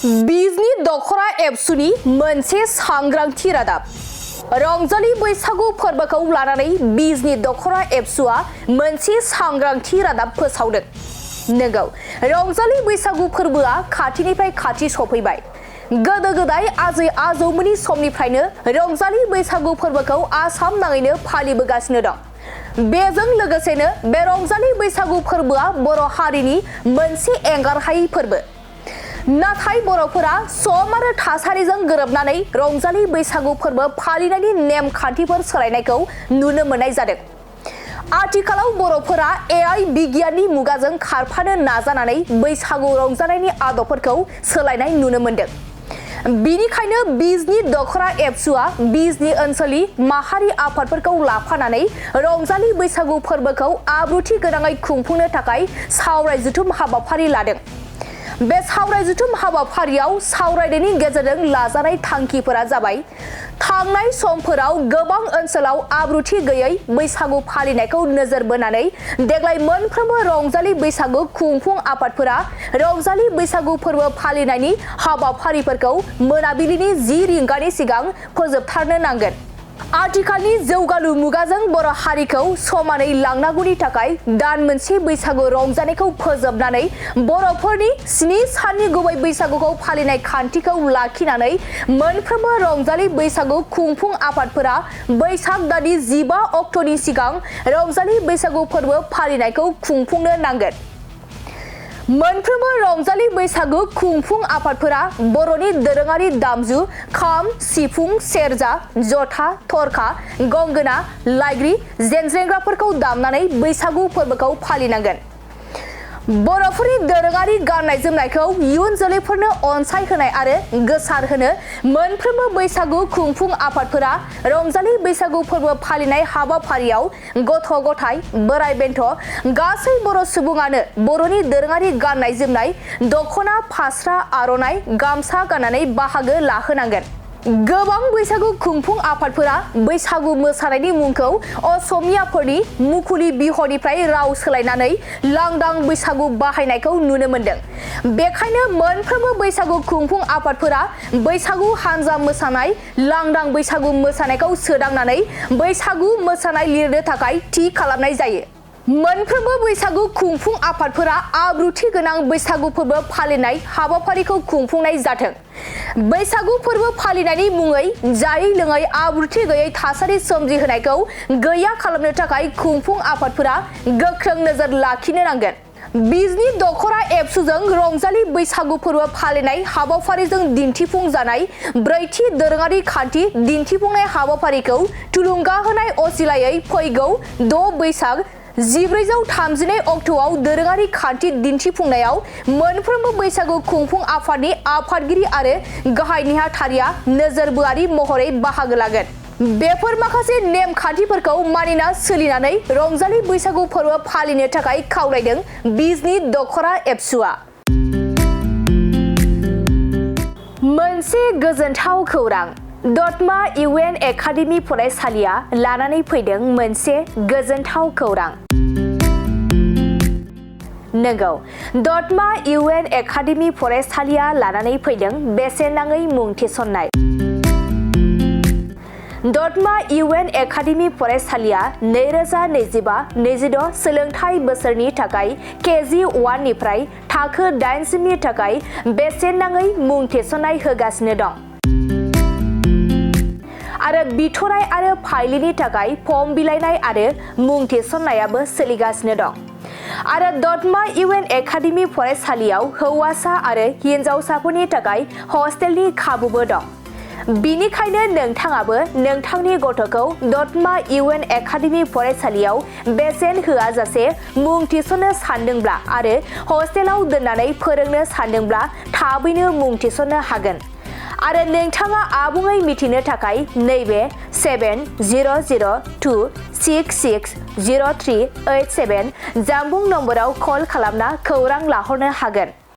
बिजनि दख'र एबसुनि मोनसे सांग्रांथि रादाब। रंजालि बैसागु फोरबोखौ लानानै बिजनि दख'र एबसुआ मोनसे सांग्रांथि रादाब फोसावदों। नंगौ, रंजालि बैसागु फोरबोआ खाथिनिफ्राय खाथि सफैबाय। गोदो गोदाय आजै आजौमोननि समनिफ्रायनो रंजालि बैसागु फोरबोखौ आसाम नाङैनो फालिबोगासिनो दं। बेजों लोगोसेनो बे रंजालि बैसागु फोरबोआ बर' हारिनि मोनसे एंगारहायै फोरबो। नाथाय बर'फोरा सम आरो थासारिजों गोरोबनानै रंजालि बैसागु फोरबो फालिनायनि नेम खान्थिफोर सोलायनायखौ नुनो मोननाय जादों। आथिखालाव बर'फोरा AI बिगियाननि मुगाजों खारफानो नाजानानै बैसागु रंजानायनि आदबफोरखौ सोलायनाय नुनो मोनदों। बिनिखायनो बिजनि दख'र एबसुआ बिजनि ओनसोलनि माहारि आफादफोरखौ लाफानानै रंजालि बैसागु फोरबोखौ आब्रुथि गोनाङै खुंफुंनो थाखाय सावराय जथुम हाबाफारि लादों। बे सावराय जथुम हाबाफारियाव सावरायनायनि गेजेरजों लाजानाय थांखिफोरा जाबाय थांनाय समफोराव गोबां ओनसोलाव आब्रुथि गैयै बैसागु फालिनायखौ नोजोर बोनानै देग्लाय मोनफ्रोमबो रंजालि बैसागु खुंफुं आफादफोरा रंजालि बैसागु फोरबो फालिनायनि हाबाफारिफोरखौ मोनाबिलिनि 10 रिंगानि सिगां फोजोबथारनो नांगोन। आथिखालनि जौगालु मुगाजों बर' हारिखौ समानै लांनांगौनि थाखाय दान मोनसे बैसागु रंजानायखौ फोजोबनानै बर'फोरनि 7 साननि गुबै बैसागुखौ फालिनाय खान्थिखौ लाखिनानै मोनफ्रोमबो रंजालि बैसागु खुंफुं आफादफोरा बैसाग दाननि 15 अक्ट'नि सिगां रंजालि बैसागु फोरबो फालिनायखौ खुंफुंनो नांगोन। मोनफ्रोमबो रंजालि बैसागु खुंफुं आफादफोरा बर'नि दोरोङारि दामजु खाम, सिफुं, सेरजा, जथा, थरखा, गंगोना, लाइग्रि, जेनजेंग्राफोरखौ दामनानै बैसागु फोरबोखौ फालिनांगोन। बर'फोरनि दोरोङारि गाननाय जोमनायखौ इयुन जोलैफोरनो अनसायहोनाय आरो गोसारहोनो मोनफ्रोमबो बैसागु खुंफुं आफादफोरा रंजालि बैसागु फोरबो फालिनाय हाबाफारियाव गथ' गथाय, बोराय बेन्थ' गासै बर' सुबुङानो बर'नि दोरोङारि गाननाय जोमनाय दख'ना, फास्रा, आर'नाइ, गामसा गाननानै बाहागो लाहोनांगोन। गोबां बैसागु खुंफुं आफादफोरा बैसागु मोसानायनि मुंखौ असमियाफोरनि मुखुलि बिहुनिफ्राय राव सोलायनानै लांदां बैसागु बाहायनायखौ नुनो मोनदों। बेखायनो मोनफ्रोमबो बैसागु खुंफुं आफादफोरा बैसागु हानजा मोसानाय, लांदां बैसागु मोसानायखौ सोदांनानै बैसागु मोसानाय लिरनो थाखाय थि खालामनाय जायो। मोनफ्रोमबो बैसागु खुंफुं आफादफोरा आब्रुथि गोनां बैसागु फोरबो फालिनाय हाबाफारिखौ खुंफुंनाय जाथों। बैसागु फोरबो फालिनायनि मुङै जायै लोङै आब्रुथि गैयै थासारि सोमजिहोनायखौ गैया खालामनो थाखाय खुंफुं आफादफोरा गोख्रों नोजोर लाखिनो नांगोन। बिजनि दख'र एबसुजों रंजालि बैसागु फोरबो फालिनाय हाबाफारिजों दिन्थिफुंजानाय ब्रैथि दोरोङारि खान्थि दिन्थिफुंनाय हाबाफारिखौ थुलुंगा होनाय असिलायै फैगौ 6 बैसाग 1432 अक्ट'आव दोरोङारि खान्थि दिन्थिफुंनायाव मोनफ्रोमबो बैसागु खुंफुं आफादनि आफादगिरि आरो गाहाय नेहाथारिया नोजोरबोआरि महरै बाहागो लागोन। बेफोर माखासे नेम खान्थिफोरखौ मानिना सोलिनानै रंजालि बैसागु फोरबो फालिनो थाखाय खावलायदों बिजनि दख'र एबसुआ। मोनसे गोजोनथाव खौरां। दतमा UN एकाडेमि फरायसालिया लानानै फैदों मोनसे गोजोनथाव खौरां। नंगौ, दतमा UN एकाडेमि फरायसालिया लानानै फैदों बेसेन नाङै मुं थिसननाय। दतमा UN एकाडेमि फरायसालिया 2025-26 सोलोंथाइ बोसोरनि थाखाय KG 1 निफ्राय थाखो 8 सिमनि थाखाय बेसेन नाङै मुं थिसननाय होगासिनो दं। आरो बिथराय आरो फाइलिनि थाखाय फर्म बिलाइनाय आरो मुं थिसननायाबो सोलिगासिनो दं। आरो दतमा UN एकाडेमि फरायसालियाव हौवासा आरो हिनजावसाफोरनि थाखाय हस्टेलनि खाबुबो दं। बिनिखायनो नोंथाङाबो नोंथांनि गथ'खौ दतमा UN एकाडेमि फरायसालियाव बेसेन होआजासे मुं थिसननो सानदोंब्ला आरो हस्टेलाव दोननानै फोरोंनो सानदोंब्ला थाबैनो मुं थिसननो हागोन। आरो नोंथाङा आबुङै मिथिनो थाखाय नैबे 7002660387 जानबुं नम्बराव कल खालामना खौरां लाहरनो हागोन।